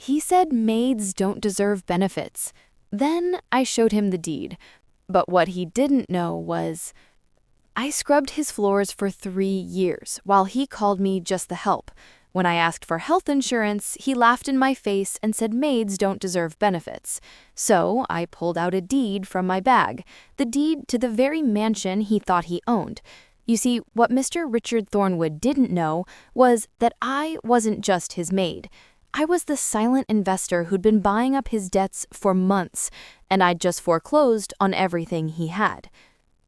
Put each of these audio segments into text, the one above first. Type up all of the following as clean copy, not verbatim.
He said maids don't deserve benefits. Then I showed him the deed. But what he didn't know was I scrubbed his floors for 3 years while he called me just the help. When I asked for health insurance, he laughed in my face and said maids don't deserve benefits. So I pulled out a deed from my bag, the deed to the very mansion he thought he owned. You see, what Mr. Richard Thornwood didn't know was that I wasn't just his maid. I was the silent investor who'd been buying up his debts for months, and I'd just foreclosed on everything he had.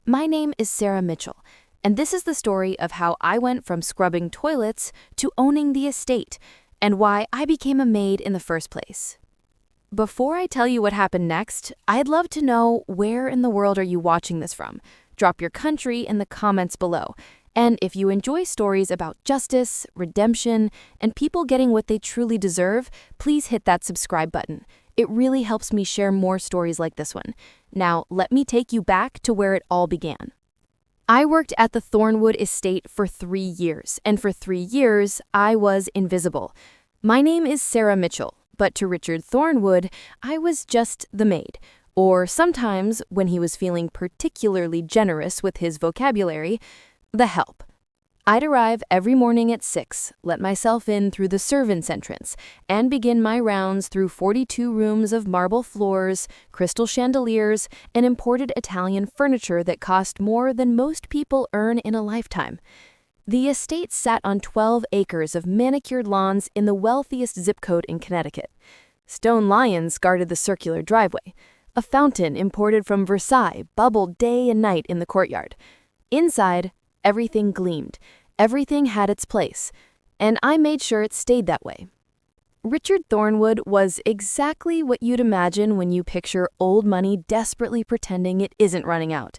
My name is Sara Mitchell, and this is the story of how I went from scrubbing toilets to owning the estate, and why I became a maid in the first place. Before I tell you what happened next, I'd love to know, where in the world are you watching this from? Drop your country in the comments below. And if you enjoy stories about justice, redemption, and people getting what they truly deserve, please hit that subscribe button. It really helps me share more stories like this one. Now, let me take you back to where it all began. I worked at the Thornwood estate for 3 years, and for 3 years, I was invisible. My name is Sara Mitchell, but to Richard Thornwood, I was just the maid. Or sometimes, when he was feeling particularly generous with his vocabulary, the help. I'd arrive every morning at 6, let myself in through the servants' entrance, and begin my rounds through 42 rooms of marble floors, crystal chandeliers, and imported Italian furniture that cost more than most people earn in a lifetime. The estate sat on 12 acres of manicured lawns in the wealthiest zip code in Connecticut. Stone lions guarded the circular driveway. A fountain imported from Versailles bubbled day and night in the courtyard. Inside, everything gleamed. Everything had its place, and I made sure it stayed that way. Richard Thornwood was exactly what you'd imagine when you picture old money desperately pretending it isn't running out.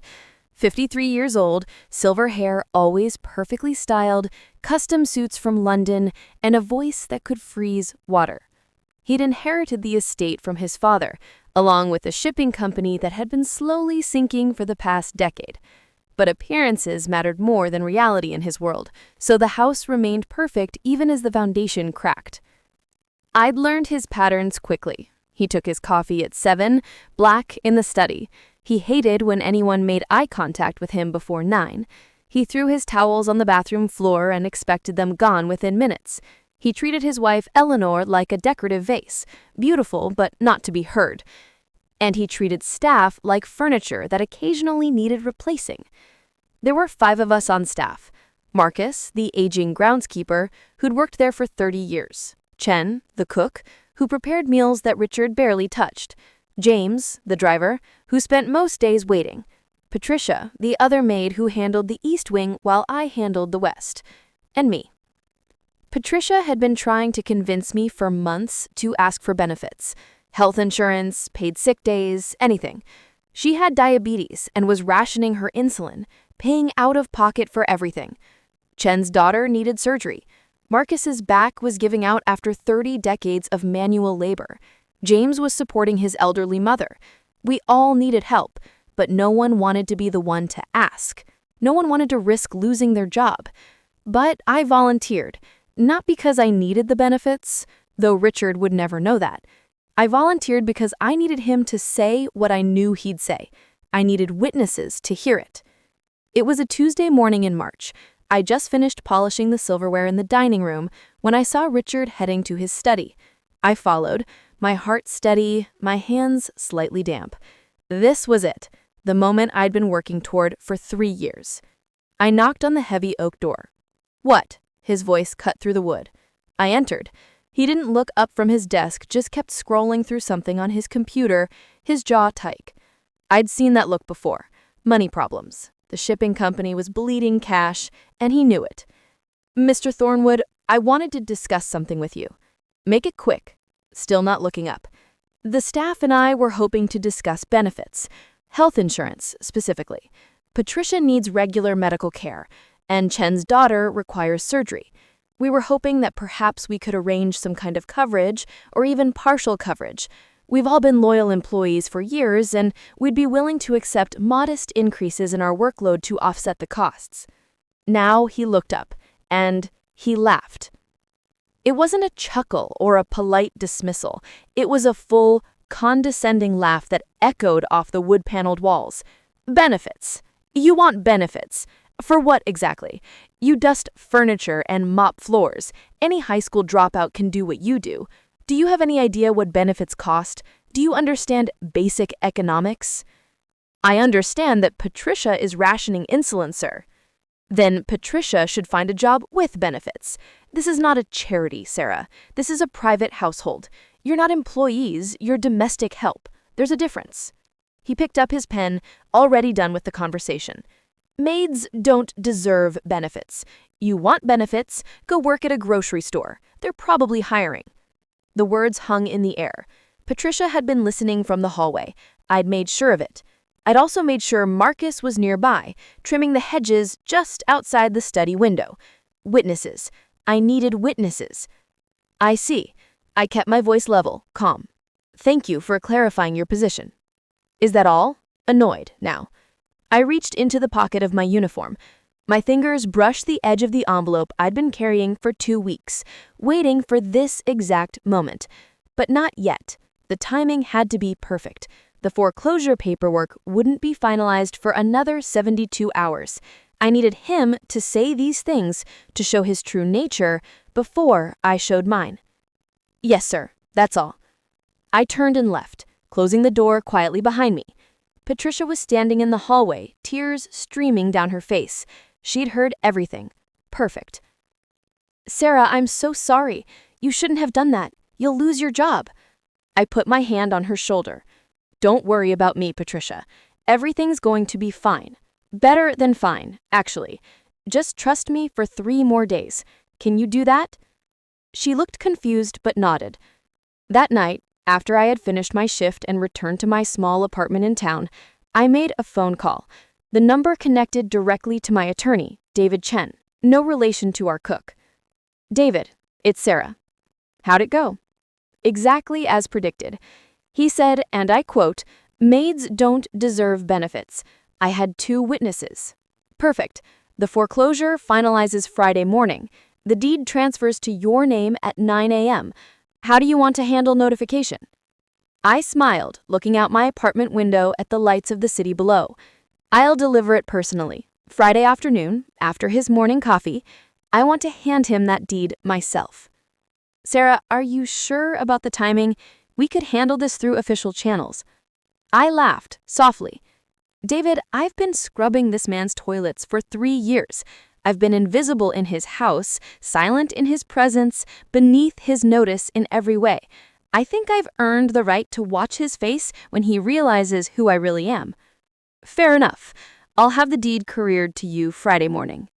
53 years old, silver hair always perfectly styled, custom suits from London, and a voice that could freeze water. He'd inherited the estate from his father, along with a shipping company that had been slowly sinking for the past decade. But appearances mattered more than reality in his world, so the house remained perfect even as the foundation cracked. I'd learned his patterns quickly. He took his coffee at 7, black in the study. He hated when anyone made eye contact with him before 9. He threw his towels on the bathroom floor and expected them gone within minutes. He treated his wife Eleanor like a decorative vase, beautiful but not to be heard. And he treated staff like furniture that occasionally needed replacing. There were 5 of us on staff. Marcus, the aging groundskeeper, who'd worked there for 30 years. Chen, the cook, who prepared meals that Richard barely touched. James, the driver, who spent most days waiting. Patricia, the other maid who handled the east wing while I handled the west. And me. Patricia had been trying to convince me for months to ask for benefits. Health insurance, paid sick days, anything. She had diabetes and was rationing her insulin, paying out of pocket for everything. Chen's daughter needed surgery. Marcus's back was giving out after 30 decades of manual labor. James was supporting his elderly mother. We all needed help, but no one wanted to be the one to ask. No one wanted to risk losing their job. But I volunteered, not because I needed the benefits, though Richard would never know that. I volunteered because I needed him to say what I knew he'd say. I needed witnesses to hear it. It was a Tuesday morning in March. I just finished polishing the silverware in the dining room when I saw Richard heading to his study. I followed, my heart steady, my hands slightly damp. This was it, the moment I'd been working toward for 3 years. I knocked on the heavy oak door. "What?" His voice cut through the wood. I entered. He didn't look up from his desk, just kept scrolling through something on his computer, his jaw tight. I'd seen that look before. Money problems. The shipping company was bleeding cash, and he knew it. "Mr. Thornwood, I wanted to discuss something with you. Make it quick." Still not looking up. The staff and I were hoping to discuss benefits. Health insurance, specifically. Patricia needs regular medical care, and Chen's daughter requires surgery. We were hoping that perhaps we could arrange some kind of coverage, or even partial coverage. We've all been loyal employees for years, and we'd be willing to accept modest increases in our workload to offset the costs. Now he looked up, and he laughed. It wasn't a chuckle or a polite dismissal. It was a full, condescending laugh that echoed off the wood-paneled walls. Benefits. You want benefits. For what exactly? You dust furniture and mop floors. Any high school dropout can do what you do. Do you have any idea what benefits cost? Do you understand basic economics? I understand that Patricia is rationing insulin, sir. Then Patricia should find a job with benefits. This is not a charity, Sarah. This is a private household. You're not employees, you're domestic help. There's a difference. He picked up his pen, already done with the conversation. Maids don't deserve benefits. You want benefits, go work at a grocery store. They're probably hiring. The words hung in the air. Patricia had been listening from the hallway. I'd made sure of it. I'd also made sure Marcus was nearby, trimming the hedges just outside the study window. Witnesses. I needed witnesses. I see. I kept my voice level, calm. Thank you for clarifying your position. Is that all? Annoyed, now. I reached into the pocket of my uniform. My fingers brushed the edge of the envelope I'd been carrying for 2 weeks, waiting for this exact moment. But not yet. The timing had to be perfect. The foreclosure paperwork wouldn't be finalized for another 72 hours. I needed him to say these things to show his true nature before I showed mine. Yes, sir, that's all. I turned and left, closing the door quietly behind me. Patricia was standing in the hallway, tears streaming down her face. She'd heard everything. Perfect. Sarah, I'm so sorry. You shouldn't have done that. You'll lose your job. I put my hand on her shoulder. Don't worry about me, Patricia. Everything's going to be fine. Better than fine, actually. Just trust me for 3 more days. Can you do that? She looked confused but nodded. That night, after I had finished my shift and returned to my small apartment in town, I made a phone call. The number connected directly to my attorney, David Chen, no relation to our cook. David, it's Sarah. How'd it go? Exactly as predicted. He said, and I quote, "Maids don't deserve benefits. I had 2 witnesses." Perfect. The foreclosure finalizes Friday morning. The deed transfers to your name at 9 a.m. How do you want to handle notification? I smiled, looking out my apartment window at the lights of the city below. I'll deliver it personally. Friday afternoon, after his morning coffee, I want to hand him that deed myself. Sarah, are you sure about the timing? We could handle this through official channels. I laughed, softly. David, I've been scrubbing this man's toilets for 3 years. I've been invisible in his house, silent in his presence, beneath his notice in every way. I think I've earned the right to watch his face when he realizes who I really am. Fair enough. I'll have the deed couriered to you Friday morning.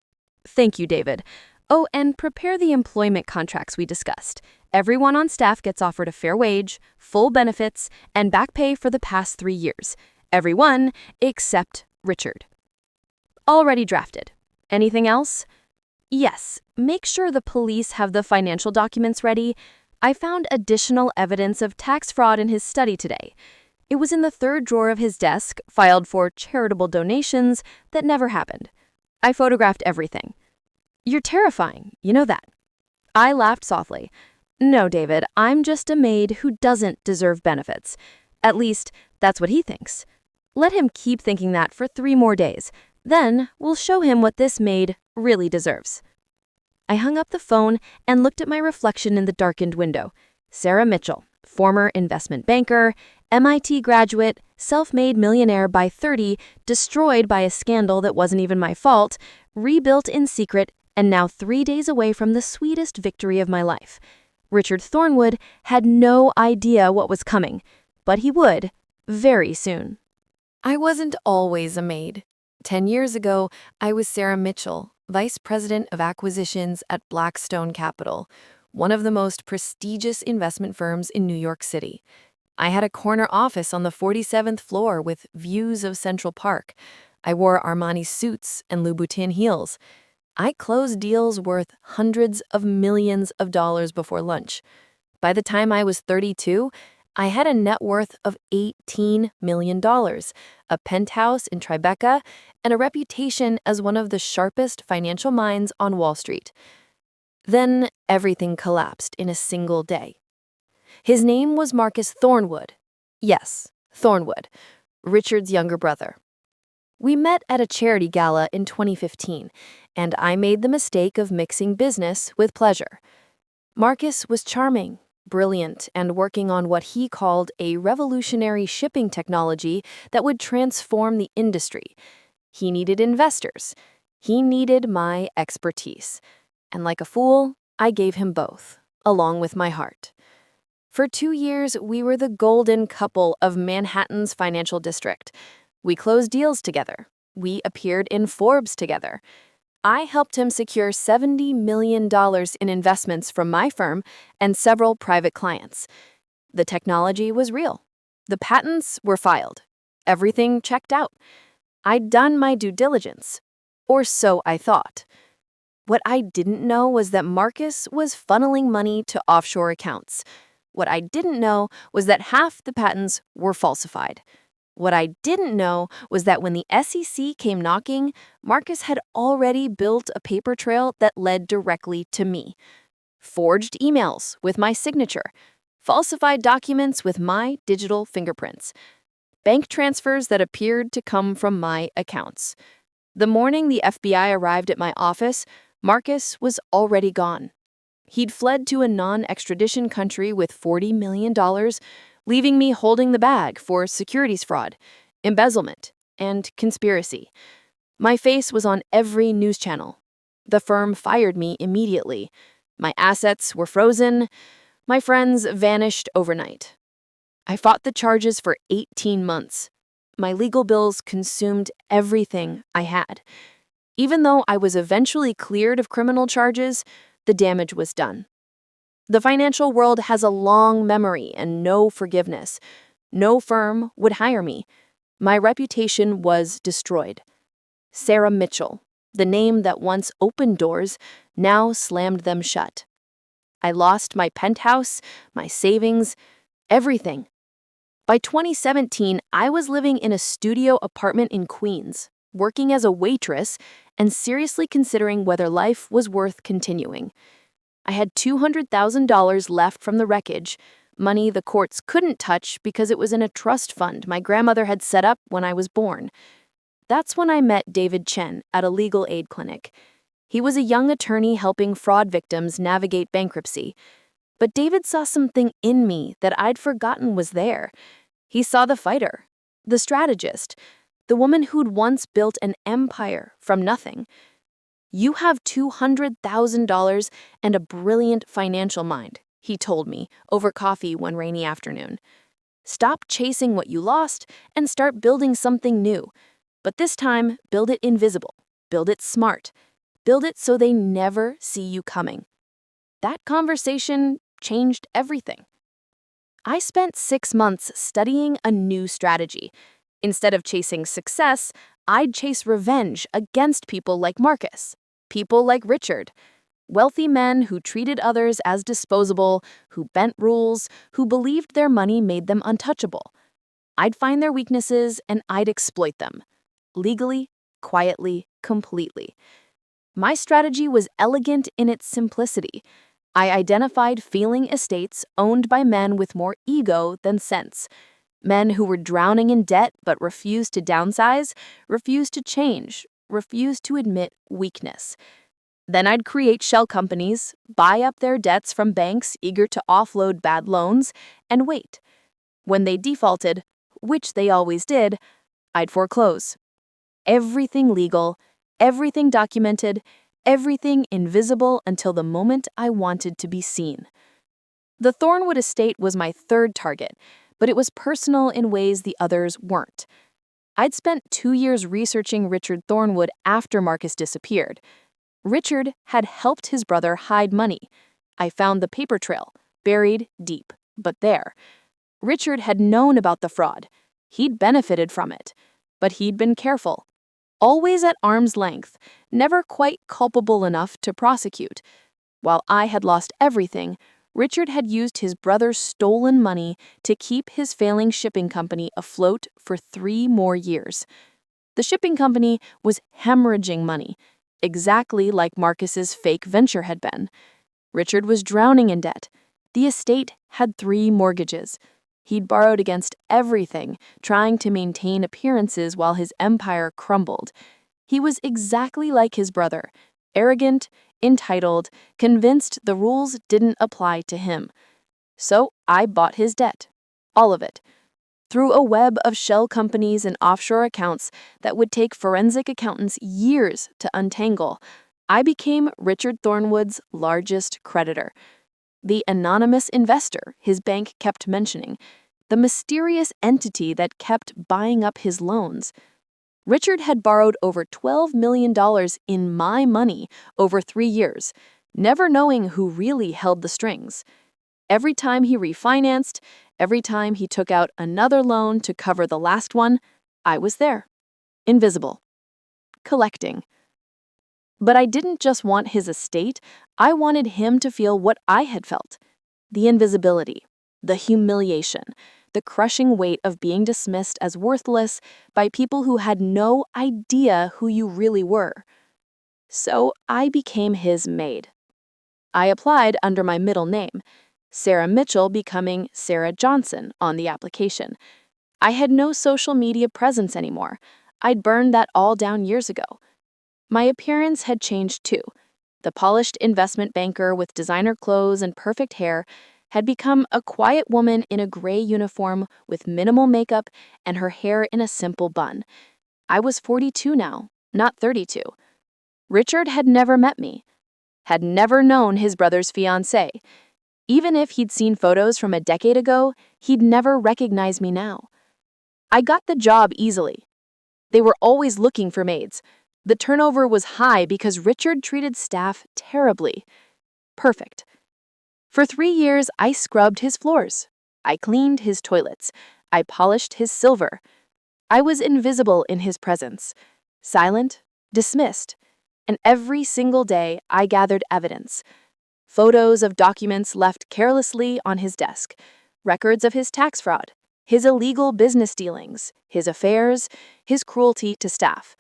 Thank you, David. Oh, and prepare the employment contracts we discussed. Everyone on staff gets offered a fair wage, full benefits, and back pay for the past 3 years. Everyone except Richard. Already drafted. Anything else? Yes, make sure the police have the financial documents ready. I found additional evidence of tax fraud in his study today. It was in the 3rd drawer of his desk, filed for charitable donations that never happened. I photographed everything. You're terrifying, you know that. I laughed softly. No, David, I'm just a maid who doesn't deserve benefits. At least, that's what he thinks. Let him keep thinking that for 3 more days. Then we'll show him what this maid really deserves. I hung up the phone and looked at my reflection in the darkened window. Sara Mitchell, former investment banker, MIT graduate, self-made millionaire by 30, destroyed by a scandal that wasn't even my fault, rebuilt in secret, and now 3 days away from the sweetest victory of my life. Richard Thornwood had no idea what was coming, but he would, very soon. I wasn't always a maid. 10 years ago, I was Sara Mitchell, Vice President of Acquisitions at Blackstone Capital, one of the most prestigious investment firms in New York City. I had a corner office on the 47th floor with views of Central Park. I wore Armani suits and Louboutin heels. I closed deals worth hundreds of millions of dollars before lunch. By the time I was 32, I had a net worth of $18 million, a penthouse in Tribeca, and a reputation as one of the sharpest financial minds on Wall Street. Then everything collapsed in a single day. His name was Marcus Thornwood. Yes, Thornwood, Richard's younger brother. We met at a charity gala in 2015, and I made the mistake of mixing business with pleasure. Marcus was charming, brilliant, and working on what he called a revolutionary shipping technology that would transform the industry. He needed investors. He needed my expertise. And like a fool, I gave him both, along with my heart. For 2 years, we were the golden couple of Manhattan's financial district. We closed deals together. We appeared in Forbes together. I helped him secure $70 million in investments from my firm and several private clients. The technology was real. The patents were filed. Everything checked out. I'd done my due diligence. Or so I thought. What I didn't know was that Marcus was funneling money to offshore accounts. What I didn't know was that half the patents were falsified. What I didn't know was that when the SEC came knocking, Marcus had already built a paper trail that led directly to me. Forged emails with my signature, falsified documents with my digital fingerprints, bank transfers that appeared to come from my accounts. The morning the FBI arrived at my office, Marcus was already gone. He'd fled to a non-extradition country with $40 million, leaving me holding the bag for securities fraud, embezzlement, and conspiracy. My face was on every news channel. The firm fired me immediately. My assets were frozen. My friends vanished overnight. I fought the charges for 18 months. My legal bills consumed everything I had. Even though I was eventually cleared of criminal charges, the damage was done. The financial world has a long memory and no forgiveness. No firm would hire me. My reputation was destroyed. Sara Mitchell, the name that once opened doors, now slammed them shut. I lost my penthouse, my savings, everything. By 2017, I was living in a studio apartment in Queens, working as a waitress, and seriously considering whether life was worth continuing. I had $200,000 left from the wreckage, money the courts couldn't touch because it was in a trust fund my grandmother had set up when I was born. That's when I met David Chen at a legal aid clinic. He was a young attorney helping fraud victims navigate bankruptcy. But David saw something in me that I'd forgotten was there. He saw the fighter, the strategist, the woman who'd once built an empire from nothing. "You have $200,000 and a brilliant financial mind," he told me over coffee one rainy afternoon. "Stop chasing what you lost and start building something new. But this time, build it invisible. Build it smart. Build it so they never see you coming." That conversation changed everything. I spent 6 months studying a new strategy. Instead of chasing success, I'd chase revenge against people like Marcus, people like Richard, wealthy men who treated others as disposable, who bent rules, who believed their money made them untouchable. I'd find their weaknesses and I'd exploit them, legally, quietly, completely. My strategy was elegant in its simplicity. I identified failing estates owned by men with more ego than sense. Men who were drowning in debt but refused to downsize, refused to change, refused to admit weakness. Then I'd create shell companies, buy up their debts from banks eager to offload bad loans, and wait. When they defaulted, which they always did, I'd foreclose. Everything legal, everything documented, everything invisible until the moment I wanted to be seen. The Thornwood estate was my third target, but it was personal in ways the others weren't. I'd spent 2 years researching Richard Thornwood after Marcus disappeared. Richard had helped his brother hide money. I found the paper trail, buried deep, but there. Richard had known about the fraud. He'd benefited from it. But he'd been careful. Always at arm's length, never quite culpable enough to prosecute. While I had lost everything, Richard had used his brother's stolen money to keep his failing shipping company afloat for 3 more years. The shipping company was hemorrhaging money, exactly like Marcus's fake venture had been. Richard was drowning in debt. The estate had 3 mortgages. He'd borrowed against everything, trying to maintain appearances while his empire crumbled. He was exactly like his brother, arrogant, entitled, convinced the rules didn't apply to him. So I bought his debt. All of it. Through a web of shell companies and offshore accounts that would take forensic accountants years to untangle, I became Richard Thornwood's largest creditor. The anonymous investor his bank kept mentioning, the mysterious entity that kept buying up his loans. Richard had borrowed over $12 million in my money over 3 years, never knowing who really held the strings. Every time he refinanced, every time he took out another loan to cover the last one, I was there, invisible, collecting. But I didn't just want his estate, I wanted him to feel what I had felt. The invisibility, the humiliation, the crushing weight of being dismissed as worthless by people who had no idea who you really were. So I became his maid. I applied under my middle name, Sara Mitchell becoming Sarah Johnson on the application. I had no social media presence anymore. I'd burned that all down years ago. My appearance had changed too. The polished investment banker with designer clothes and perfect hair had become a quiet woman in a gray uniform with minimal makeup and her hair in a simple bun. I was 42 now, not 32. Richard had never met me, had never known his brother's fiancée. Even if he'd seen photos from a decade ago, he'd never recognize me now. I got the job easily. They were always looking for maids. The turnover was high because Richard treated staff terribly. Perfect. For 3 years, I scrubbed his floors. I cleaned his toilets. I polished his silver. I was invisible in his presence, silent, dismissed, and every single day I gathered evidence. Photos of documents left carelessly on his desk, records of his tax fraud, his illegal business dealings, his affairs, his cruelty to staff.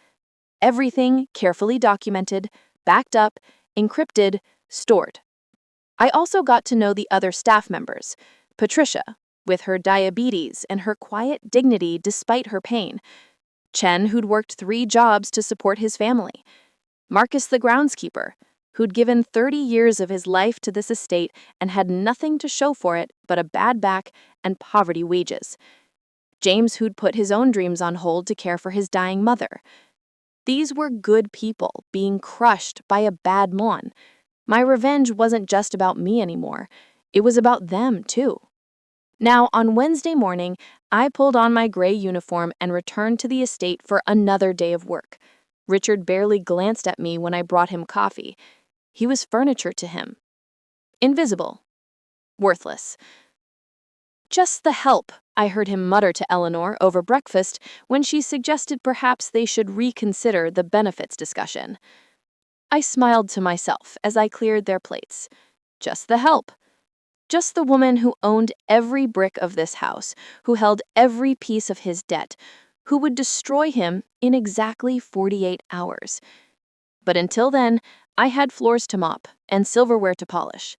Everything carefully documented, backed up, encrypted, stored. I also got to know the other staff members. Patricia, with her diabetes and her quiet dignity despite her pain. Chen, who'd worked 3 jobs to support his family. Marcus the groundskeeper, who'd given 30 years of his life to this estate and had nothing to show for it but a bad back and poverty wages. James, who'd put his own dreams on hold to care for his dying mother. These were good people being crushed by a bad mon. My revenge wasn't just about me anymore. It was about them, too. Now, on Wednesday morning, I pulled on my gray uniform and returned to the estate for another day of work. Richard barely glanced at me when I brought him coffee. He was furniture to him. Invisible. Worthless. Just the help, I heard him mutter to Eleanor over breakfast when she suggested perhaps they should reconsider the benefits discussion. I smiled to myself as I cleared their plates. Just the help. Just the woman who owned every brick of this house, who held every piece of his debt, who would destroy him in exactly 48 hours. But until then, I had floors to mop and silverware to polish.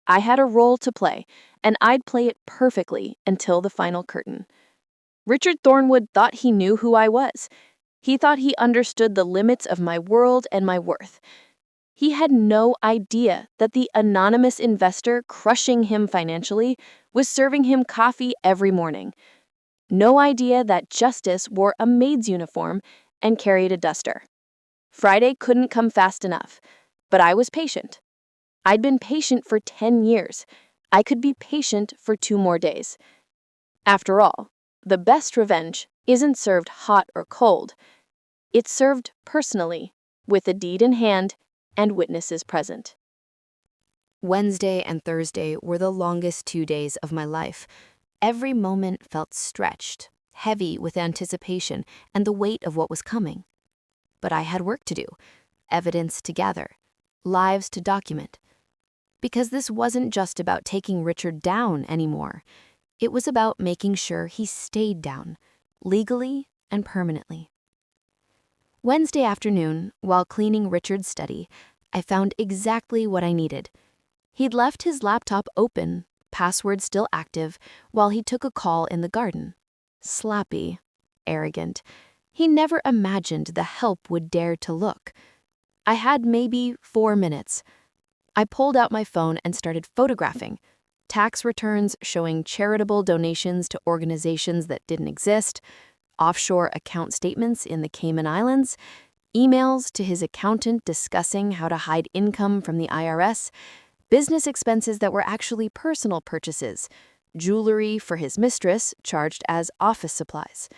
I had a role to play, and I'd play it perfectly until the final curtain. Richard Thornwood thought he knew who I was. He thought he understood the limits of my world and my worth. He had no idea that the anonymous investor crushing him financially was serving him coffee every morning. No idea that Justice wore a maid's uniform and carried a duster. Friday couldn't come fast enough, but I was patient. I'd been patient for 10 years. I could be patient for 2 more days. After all, the best revenge isn't served hot or cold. It's served personally, with a deed in hand and witnesses present. Wednesday and Thursday were the longest 2 days of my life. Every moment felt stretched, heavy with anticipation and the weight of what was coming. But I had work to do, evidence to gather, lives to document. Because this wasn't just about taking Richard down anymore. It was about making sure he stayed down, legally and permanently. Wednesday afternoon, while cleaning Richard's study, I found exactly what I needed. He'd left his laptop open, password still active, while he took a call in the garden. Slappy. Arrogant. He never imagined the help would dare to look. I had maybe 4 minutes. I pulled out my phone and started photographing. Tax returns showing charitable donations to organizations that didn't exist, offshore account statements in the Cayman Islands, emails to his accountant discussing how to hide income from the IRS, business expenses that were actually personal purchases, jewelry for his mistress charged as office supplies.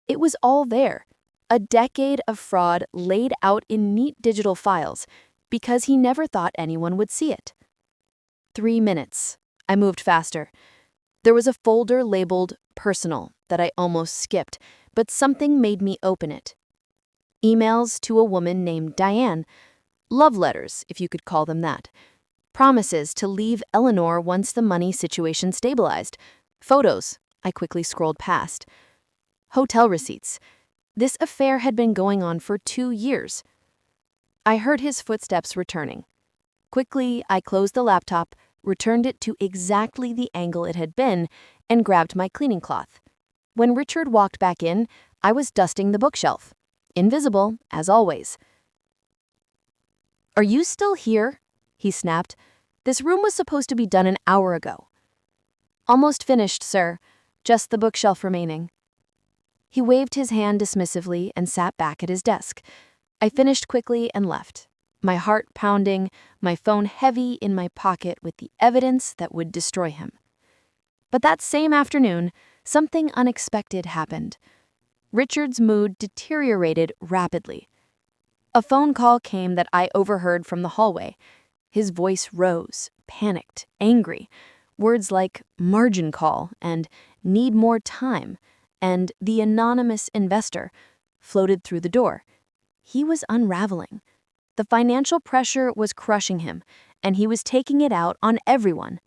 It was all there, a decade of fraud laid out in neat digital files because he never thought anyone would see it. 3 minutes. I moved faster. There was a folder labeled Personal that I almost skipped, but something made me open it. Emails to a woman named Diane. Love letters, if you could call them that. Promises to leave Eleanor once the money situation stabilized. Photos. I quickly scrolled past. Hotel receipts. This affair had been going on for 2 years. I heard his footsteps returning. Quickly, I closed the laptop, returned it to exactly the angle it had been, and grabbed my cleaning cloth. When Richard walked back in, I was dusting the bookshelf. Invisible, as always. "Are you still here?" he snapped. "This room was supposed to be done an hour ago." "Almost finished, sir. Just the bookshelf remaining." He waved his hand dismissively and sat back at his desk. I finished quickly and left, my heart pounding, my phone heavy in my pocket with the evidence that would destroy him. But that same afternoon, something unexpected happened. Richard's mood deteriorated rapidly. A phone call came that I overheard from the hallway. His voice rose, panicked, angry. Words like margin call and need more time and the anonymous investor floated through the door. He was unraveling. The financial pressure was crushing him, and he was taking it out on everyone.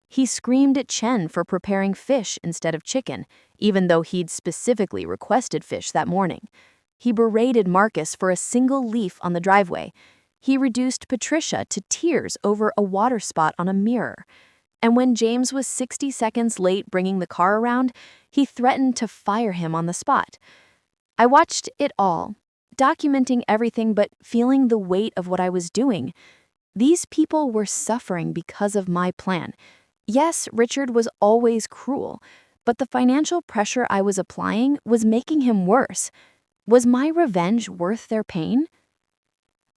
He screamed at Chen for preparing fish instead of chicken, even though he'd specifically requested fish that morning. He berated Marcus for a single leaf on the driveway. He reduced Patricia to tears over a water spot on a mirror. And when James was 60 seconds late bringing the car around, he threatened to fire him on the spot. I watched it all, documenting everything but feeling the weight of what I was doing. These people were suffering because of my plan. Yes, Richard was always cruel, but the financial pressure I was applying was making him worse. Was my revenge worth their pain?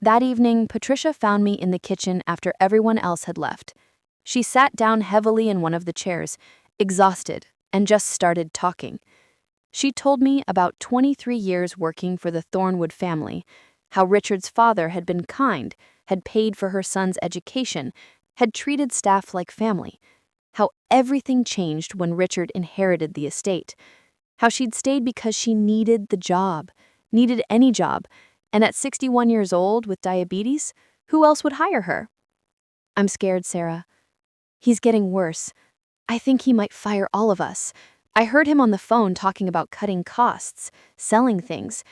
That evening, Patricia found me in the kitchen after everyone else had left. She sat down heavily in one of the chairs, exhausted, and just started talking. She told me about 23 years working for the Thornwood family, how Richard's father had been kind, had paid for her son's education, had treated staff like family, how everything changed when Richard inherited the estate, how she'd stayed because she needed the job, needed any job, and at 61 years old with diabetes, who else would hire her? "I'm scared, Sara. He's getting worse. I think he might fire all of us. I heard him on the phone talking about cutting costs, selling things.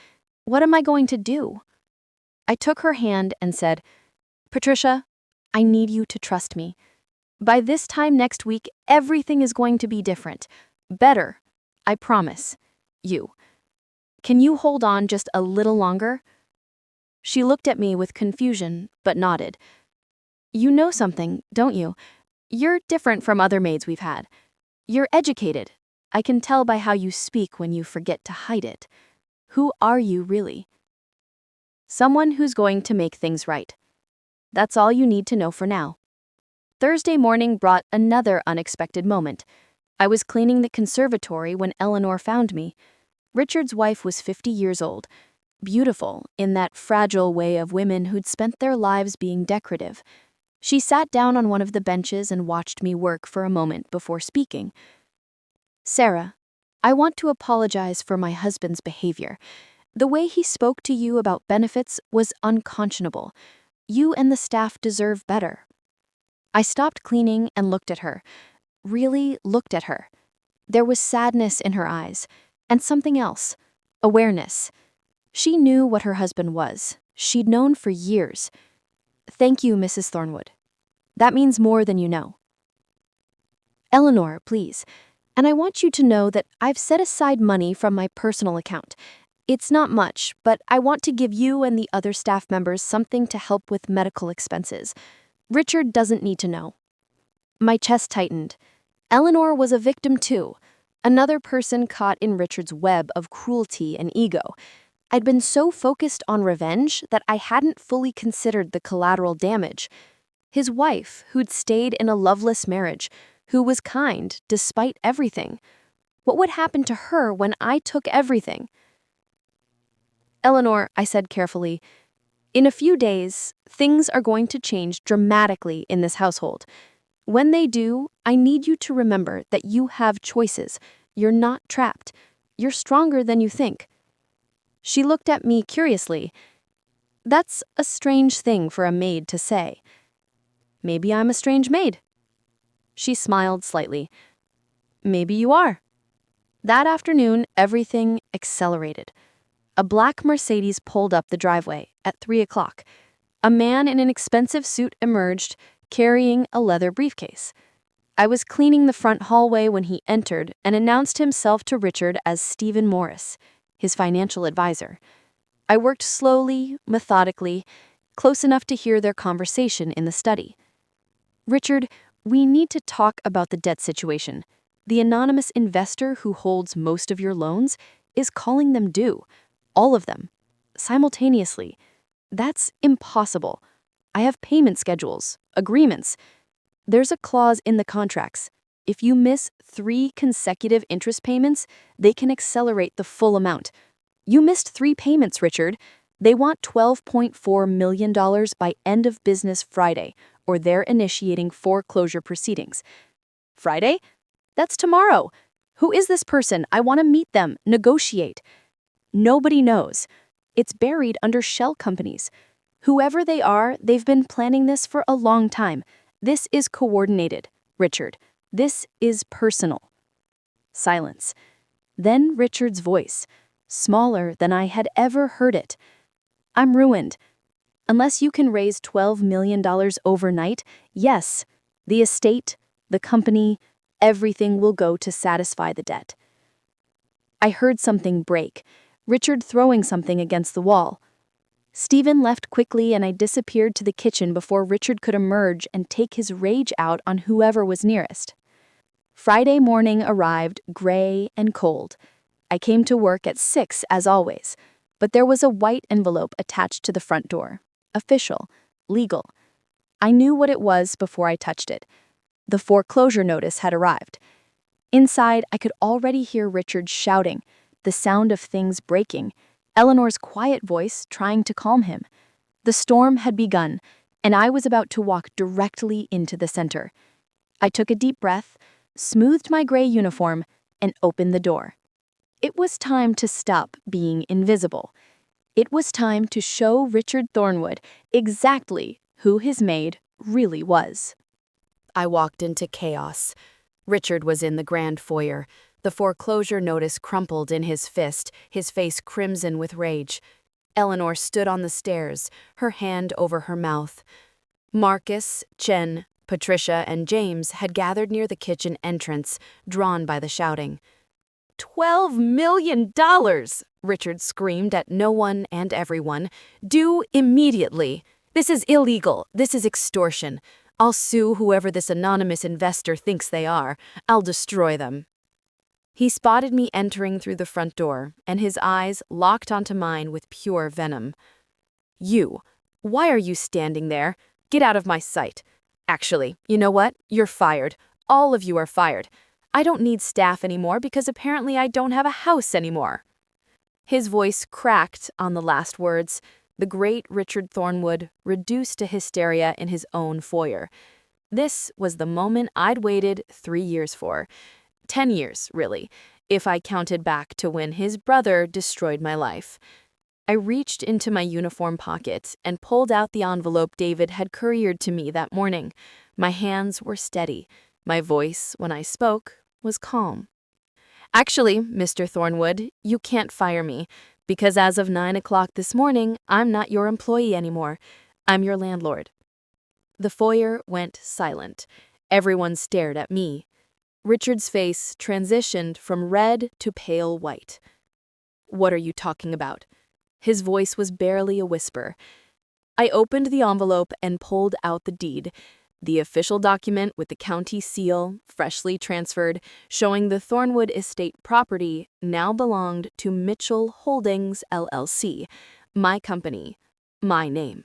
What am I going to do?" I took her hand and said, "Patricia, I need you to trust me. By this time next week, everything is going to be different. Better. I promise. You. Can you hold on just a little longer?" She looked at me with confusion, but nodded. "You know something, don't you? You're different from other maids we've had. You're educated. I can tell by how you speak when you forget to hide it. Who are you really?" "Someone who's going to make things right. That's all you need to know for now." Thursday morning brought another unexpected moment. I was cleaning the conservatory when Eleanor found me. Richard's wife was 50 years old, beautiful in that fragile way of women who'd spent their lives being decorative. She sat down on one of the benches and watched me work for a moment before speaking. "Sara, I want to apologize for my husband's behavior. The way he spoke to you about benefits was unconscionable. You and the staff deserve better." I stopped cleaning and looked at her. Really looked at her. There was sadness in her eyes, and something else, awareness. She knew what her husband was. She'd known for years. "Thank you, Mrs. Thornwood." That means more than you know. Eleanor, please. And I want you to know that I've set aside money from my personal account. It's not much, but I want to give you and the other staff members something to help with medical expenses. Richard doesn't need to know. My chest tightened. Eleanor was a victim too. Another person caught in Richard's web of cruelty and ego. I'd been so focused on revenge that I hadn't fully considered the collateral damage. His wife, who'd stayed in a loveless marriage, who was kind despite everything. What would happen to her when I took everything? Eleanor, I said carefully, in a few days, things are going to change dramatically in this household. When they do, I need you to remember that you have choices. You're not trapped. You're stronger than you think. She looked at me curiously. That's a strange thing for a maid to say. Maybe I'm a strange maid. She smiled slightly. Maybe you are. That afternoon, everything accelerated. A black Mercedes pulled up the driveway at 3 o'clock. A man in an expensive suit emerged, carrying a leather briefcase. I was cleaning the front hallway when he entered and announced himself to Richard as Stephen Morris, his financial advisor. I worked slowly, methodically, close enough to hear their conversation in the study. Richard, we need to talk about the debt situation. The anonymous investor who holds most of your loans is calling them due. All of them. Simultaneously. That's impossible. I have payment schedules, agreements. There's a clause in the contracts. If you miss 3 consecutive interest payments, they can accelerate the full amount. You missed 3 payments, Richard. They want $12.4 million by end of business Friday, or they're initiating foreclosure proceedings. Friday? That's tomorrow. Who is this person? I want to meet them, negotiate. Nobody knows. It's buried under shell companies. Whoever they are, they've been planning this for a long time. This is coordinated, Richard. This is personal. Silence. Then Richard's voice, smaller than I had ever heard it. I'm ruined. Unless you can raise $12 million overnight, yes, the estate, the company, everything will go to satisfy the debt. I heard something break, Richard throwing something against the wall. Stephen left quickly and I disappeared to the kitchen before Richard could emerge and take his rage out on whoever was nearest. Friday morning arrived gray and cold. I came to work at 6 as always, but there was a white envelope attached to the front door. Official, legal. I knew what it was before I touched it. The foreclosure notice had arrived. Inside, I could already hear Richard shouting, the sound of things breaking, Eleanor's quiet voice trying to calm him. The storm had begun, and I was about to walk directly into the center. I took a deep breath, smoothed my gray uniform, and opened the door. It was time to stop being invisible. It was time to show Richard Thornwood exactly who his maid really was. I walked into chaos. Richard was in the grand foyer. The foreclosure notice crumpled in his fist, his face crimson with rage. Eleanor stood on the stairs, her hand over her mouth. Marcus, Chen, Patricia, and James had gathered near the kitchen entrance, drawn by the shouting. $12 million! Richard screamed at no one and everyone. Due immediately. This is illegal. This is extortion. I'll sue whoever this anonymous investor thinks they are. I'll destroy them. He spotted me entering through the front door, and his eyes locked onto mine with pure venom. You, why are you standing there? Get out of my sight. Actually, you know what? You're fired. All of you are fired. I don't need staff anymore because apparently I don't have a house anymore. His voice cracked on the last words, the great Richard Thornwood reduced to hysteria in his own foyer. This was the moment I'd waited 3 years for. 10 years, really, if I counted back to when his brother destroyed my life. I reached into my uniform pocket and pulled out the envelope David had couriered to me that morning. My hands were steady. My voice, when I spoke, was calm. Actually, Mr. Thornwood, you can't fire me, because as of 9 o'clock this morning, I'm not your employee anymore. I'm your landlord. The foyer went silent. Everyone stared at me. Richard's face transitioned from red to pale white. "What are you talking about?" His voice was barely a whisper. I opened the envelope and pulled out the deed, the official document with the county seal, freshly transferred, showing the Thornwood estate property now belonged to Mitchell Holdings, LLC, my company, my name.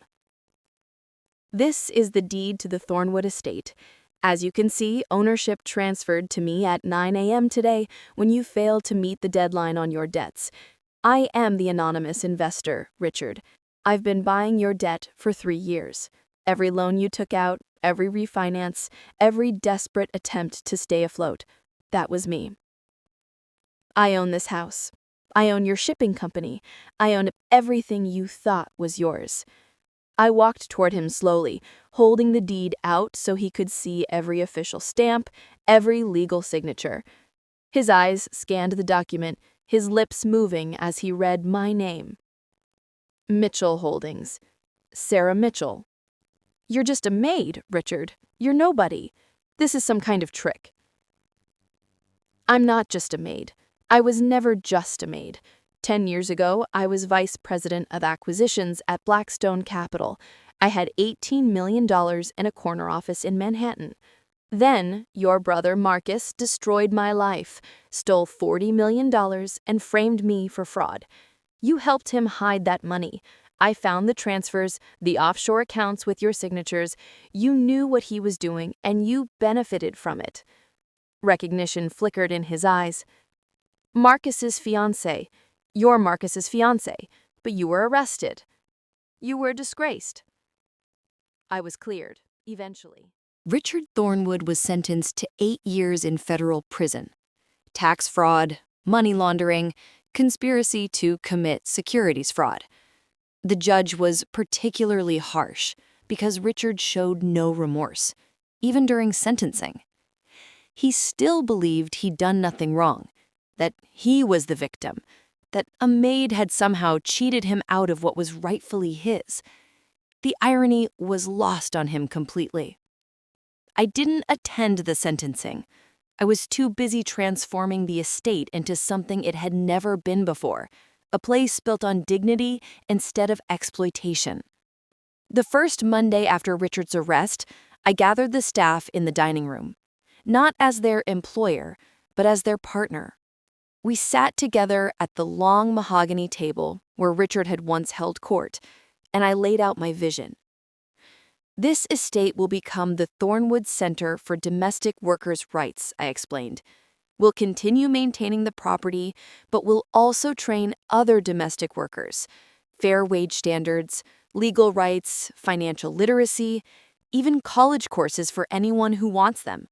This is the deed to the Thornwood estate. As you can see, ownership transferred to me at 9 a.m. today when you failed to meet the deadline on your debts. I am the anonymous investor, Richard. I've been buying your debt for 3 years. Every loan you took out, every refinance, every desperate attempt to stay afloat, that was me. I own this house. I own your shipping company. I own everything you thought was yours. I walked toward him slowly, holding the deed out so he could see every official stamp, every legal signature. His eyes scanned the document, his lips moving as he read my name. Mitchell Holdings. Sara Mitchell. You're just a maid, Richard. You're nobody. This is some kind of trick. I'm not just a maid. I was never just a maid. 10 years ago, I was vice president of acquisitions at Blackstone Capital. I had $18 million in a corner office in Manhattan. Then, your brother Marcus destroyed my life, stole $40 million, and framed me for fraud. You helped him hide that money. I found the transfers, the offshore accounts with your signatures. You knew what he was doing, and you benefited from it. Recognition flickered in his eyes. Marcus's fiancé. You're Marcus's fiancé, but you were arrested. You were disgraced. I was cleared, eventually. Richard Thornwood was sentenced to 8 years in federal prison. Tax fraud, money laundering, conspiracy to commit securities fraud. The judge was particularly harsh because Richard showed no remorse, even during sentencing. He still believed he'd done nothing wrong, that he was the victim, that a maid had somehow cheated him out of what was rightfully his. The irony was lost on him completely. I didn't attend the sentencing. I was too busy transforming the estate into something it had never been before, a place built on dignity instead of exploitation. The first Monday after Richard's arrest, I gathered the staff in the dining room, not as their employer, but as their partner. We sat together at the long mahogany table where Richard had once held court, and I laid out my vision. This estate will become the Thornwood Center for Domestic Workers' Rights, I explained. We'll continue maintaining the property, but we'll also train other domestic workers, fair wage standards, legal rights, financial literacy, even college courses for anyone who wants them.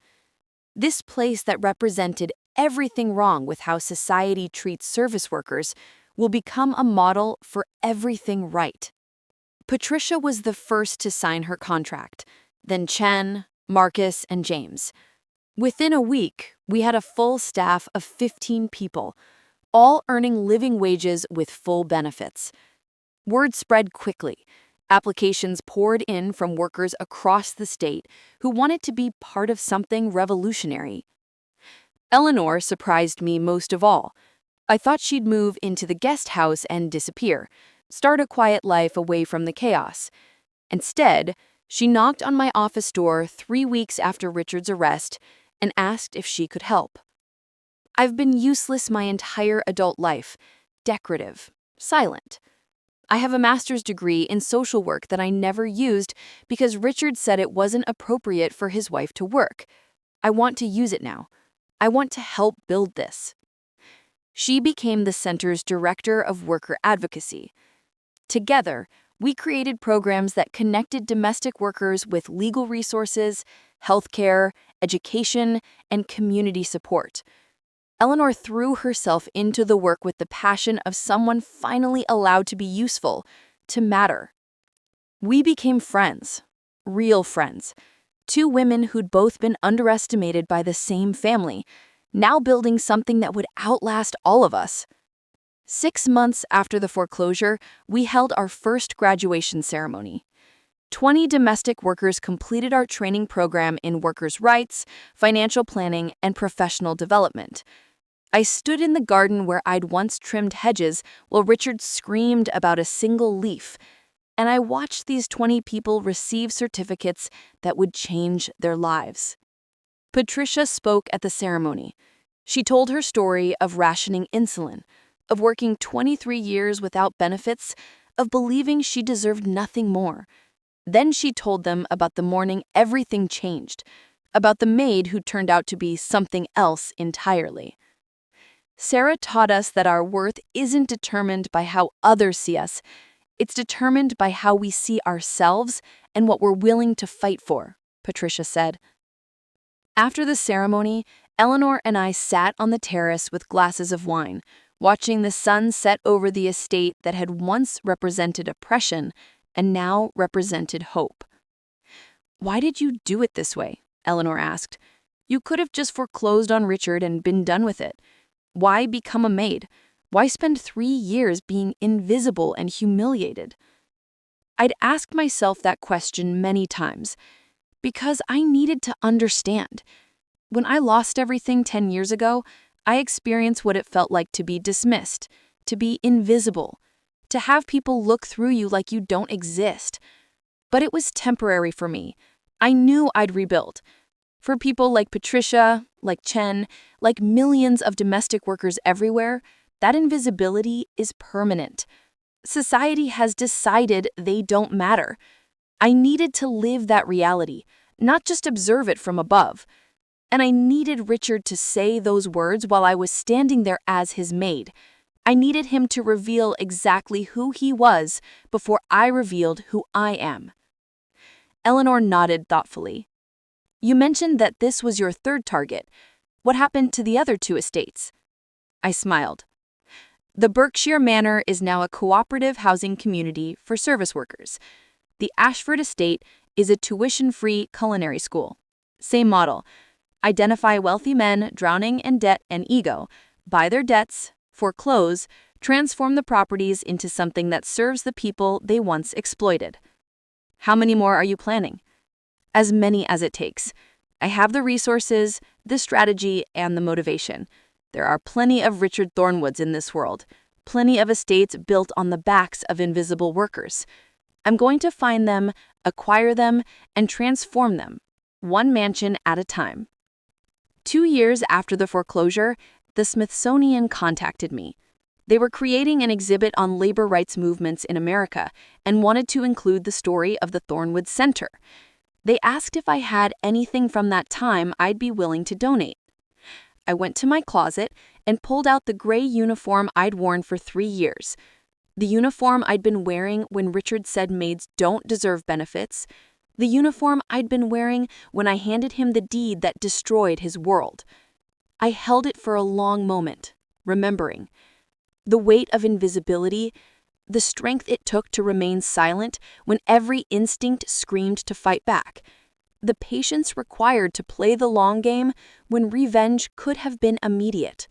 This place that represented everything wrong with how society treats service workers will become a model for everything right. Patricia was the first to sign her contract, then Chen, Marcus, and James. Within a week, we had a full staff of 15 people, all earning living wages with full benefits. Word spread quickly. Applications poured in from workers across the state who wanted to be part of something revolutionary. Eleanor surprised me most of all. I thought she'd move into the guest house and disappear, start a quiet life away from the chaos. Instead, she knocked on my office door 3 weeks after Richard's arrest and asked if she could help. I've been useless my entire adult life, decorative, silent. I have a master's degree in social work that I never used because Richard said it wasn't appropriate for his wife to work. I want to use it now. I want to help build this. She became the center's director of worker advocacy. Together, we created programs that connected domestic workers with legal resources, healthcare, education, and community support. Eleanor threw herself into the work with the passion of someone finally allowed to be useful, to matter. We became friends, real friends. 2 women who'd both been underestimated by the same family, now building something that would outlast all of us. 6 months after the foreclosure, we held our first graduation ceremony. 20 domestic workers completed our training program in workers' rights, financial planning, and professional development. I stood in the garden where I'd once trimmed hedges while Richard screamed about a single leaf, and I watched these 20 people receive certificates that would change their lives. Patricia spoke at the ceremony. She told her story of rationing insulin, of working 23 years without benefits, of believing she deserved nothing more. Then she told them about the morning everything changed, about the maid who turned out to be something else entirely. Sara taught us that our worth isn't determined by how others see us. It's determined by how we see ourselves and what we're willing to fight for, Patricia said. After the ceremony, Eleanor and I sat on the terrace with glasses of wine, watching the sun set over the estate that had once represented oppression and now represented hope. "Why did you do it this way?" Eleanor asked. "You could have just foreclosed on Richard and been done with it. Why become a maid? Why spend 3 years being invisible and humiliated?" I'd asked myself that question many times because I needed to understand. When I lost everything 10 years ago, I experienced what it felt like to be dismissed, to be invisible, to have people look through you like you don't exist. But it was temporary for me. I knew I'd rebuild. For people like Patricia, like Chen, like millions of domestic workers everywhere, that invisibility is permanent. Society has decided they don't matter. I needed to live that reality, not just observe it from above. And I needed Richard to say those words while I was standing there as his maid. I needed him to reveal exactly who he was before I revealed who I am. Eleanor nodded thoughtfully. "You mentioned that this was your third target. What happened to the other 2 estates?" I smiled. "The Berkshire Manor is now a cooperative housing community for service workers. The Ashford Estate is a tuition-free culinary school. Same model. Identify wealthy men drowning in debt and ego, buy their debts, foreclose, transform the properties into something that serves the people they once exploited." "How many more are you planning?" "As many as it takes. I have the resources, the strategy, and the motivation. There are plenty of Richard Thornwoods in this world, plenty of estates built on the backs of invisible workers. I'm going to find them, acquire them, and transform them, one mansion at a time." 2 years after the foreclosure, the Smithsonian contacted me. They were creating an exhibit on labor rights movements in America and wanted to include the story of the Thornwood Center. They asked if I had anything from that time I'd be willing to donate. I went to my closet and pulled out the gray uniform I'd worn for 3 years. The uniform I'd been wearing when Richard said maids don't deserve benefits. The uniform I'd been wearing when I handed him the deed that destroyed his world. I held it for a long moment, remembering. The weight of invisibility, the strength it took to remain silent when every instinct screamed to fight back. The patience required to play the long game when revenge could have been immediate.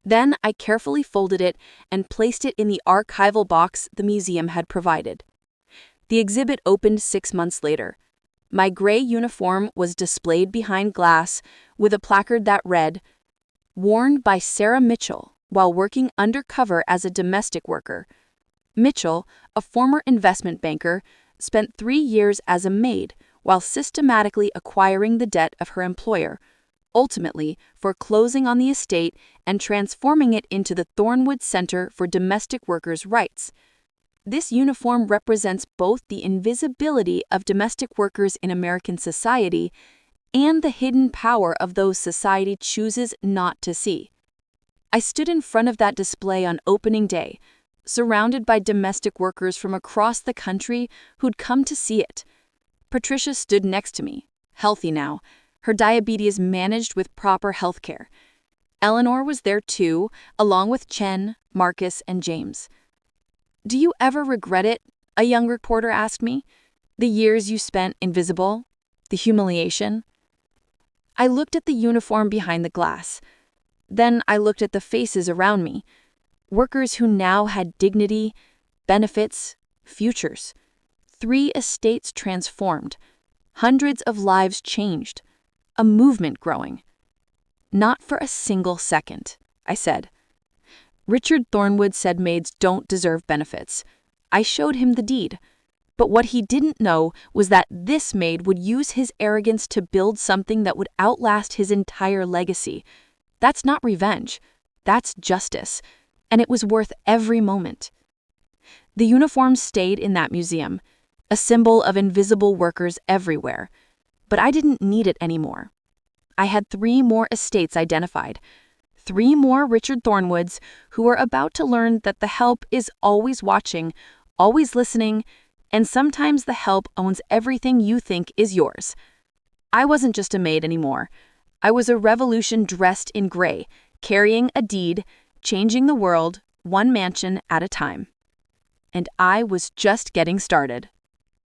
Then I carefully folded it and placed it in the archival box the museum had provided. The exhibit opened 6 months later. My gray uniform was displayed behind glass with a placard that read, "Worn by Sara Mitchell while working undercover as a domestic worker. Mitchell, a former investment banker, spent 3 years as a maid while systematically acquiring the debt of her employer, ultimately foreclosing on the estate and transforming it into the Thornwood Center for Domestic Workers' Rights." This uniform represents both the invisibility of domestic workers in American society and the hidden power of those society chooses not to see. I stood in front of that display on opening day, surrounded by domestic workers from across the country who'd come to see it. Patricia stood next to me, healthy now, her diabetes managed with proper health care. Eleanor was there too, along with Chen, Marcus, and James. "Do you ever regret it?" a young reporter asked me. "The years you spent invisible? The humiliation?" I looked at the uniform behind the glass. Then I looked at the faces around me, workers who now had dignity, benefits, futures. 3 estates transformed, hundreds of lives changed, a movement growing. Not for a single second, I said. Richard Thornwood said maids don't deserve benefits. I showed him the deed. But what he didn't know was that this maid would use his arrogance to build something that would outlast his entire legacy. That's not revenge. That's justice. And it was worth every moment. The uniform stayed in that museum, a symbol of invisible workers everywhere. But I didn't need it anymore. I had 3 more estates identified. 3 more Richard Thornwoods who were about to learn that the help is always watching, always listening, and sometimes the help owns everything you think is yours. I wasn't just a maid anymore. I was a revolution dressed in gray, carrying a deed, changing the world, one mansion at a time. And I was just getting started.